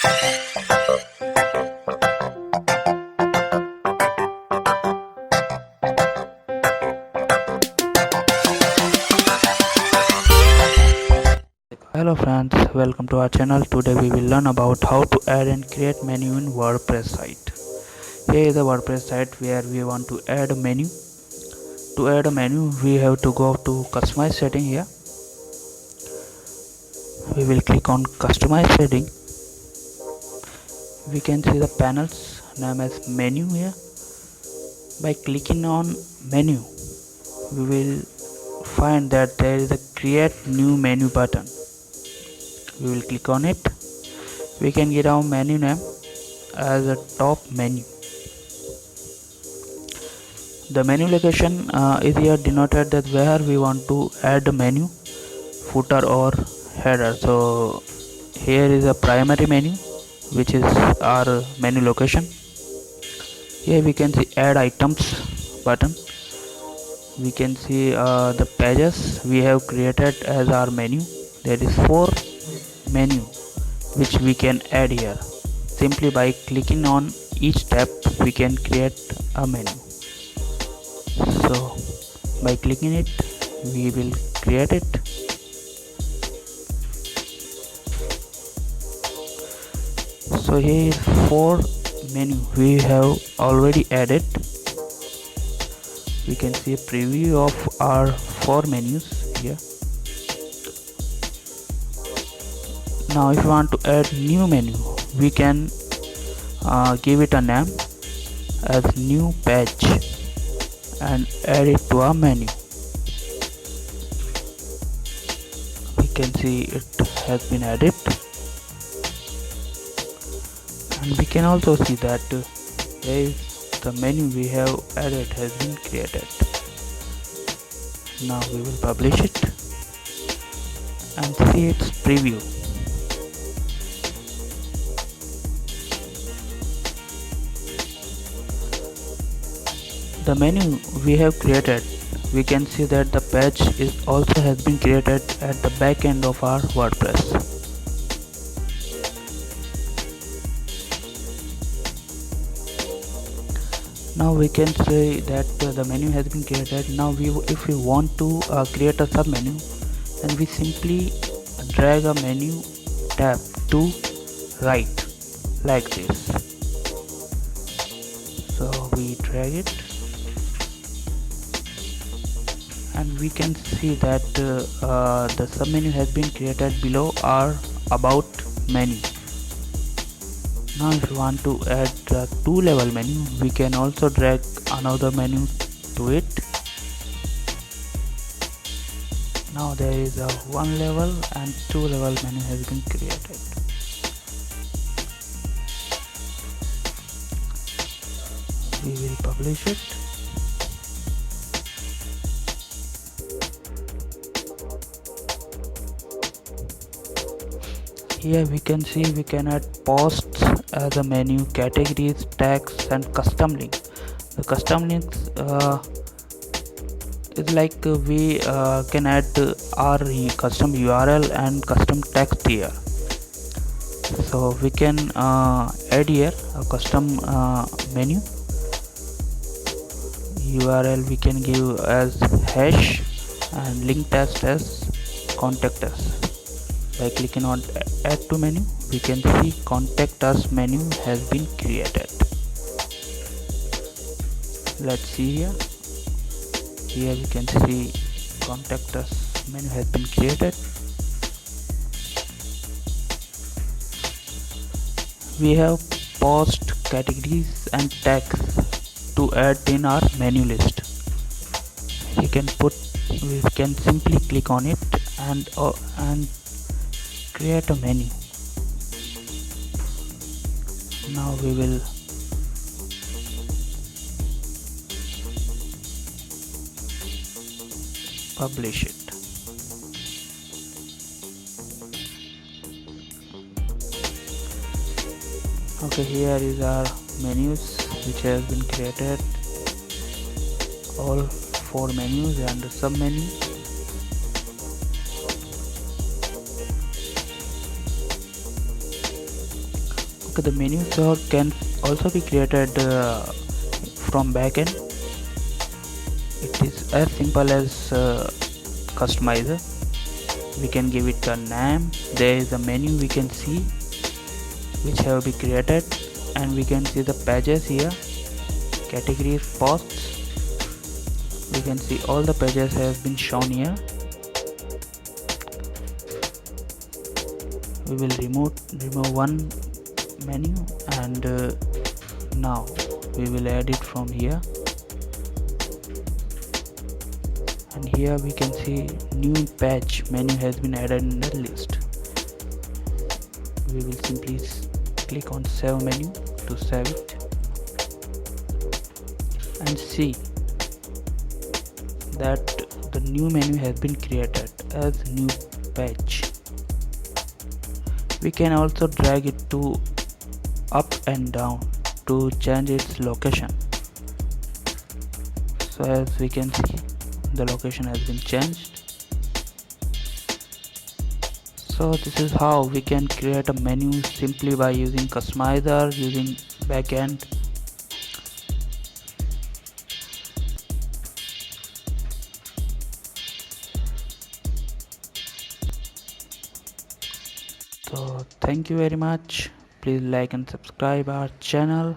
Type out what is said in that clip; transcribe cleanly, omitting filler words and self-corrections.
Hello friends, welcome to our channel. Today we will learn about how to add and create menu in WordPress site. Here is a WordPress site where we want to add a menu. To add a menu, we have to go to customize setting here. We will click on customize setting. We can see the panels name as menu here. By clicking on menu, we will find that there is a create new menu button. We will click on it. We can get our menu name as a top menu. The menu location is here denoted that where we want to add the menu, footer or header. So here is a primary menu, which is our menu location. Here we can see add items button. We can see the pages we have created as our menu. There is 4 menu which we can add here. Simply by clicking on each tab we can create a menu. So by clicking it we will create it. So here is 4 menu we have already added. We can see a preview of our 4 menus here. Now if you want to add new menu, we can give it a name as new page and add it to our menu. We can see it has been added, and we can also see that there is the menu we have added has been created. Now we will publish it and see its preview. The menu we have created, we can see that the page is also has been created at the back end of our WordPress. Now we can say that the menu has been created. Now if we want to create a sub menu, then we simply drag a menu tab to right like this. So we drag it and we can see that the sub menu has been created below our about menu. Now if you want to add a 2-level menu, we can also drag another menu to it. Now there is a 1-level and 2-level menu has been created. We will publish it. Here we can see we can add posts as a menu, categories, tags and custom link. The custom links is like we can add our custom URL and custom text here. So we can add here a custom menu. URL we can give as hash and link text as contact us. By clicking on add to menu, we can see contact us menu has been created. Let's see here. Here we can see contact us menu has been created. We have post, categories and tags to add in our menu list. We can simply click on it and create a menu. Now we will publish it. Okay, here is our menus which has been created, all 4 menus and the sub menu. the menu so can also be created from backend. It is as simple as customizer. We can give it a name. There is a menu we can see which have been created, and we can see the pages here, categories, posts. We can see all the pages have been shown here. We will remove one menu, and now we will add it from here. And here we can see new page menu has been added in the list. We will simply click on save menu to save it and see that the new menu has been created as new page. We can also drag it to up and down to change its location. So as we can see, the location has been changed. So this is how we can create a menu simply by using customizer, using backend. So thank you very much. Please like and subscribe our channel.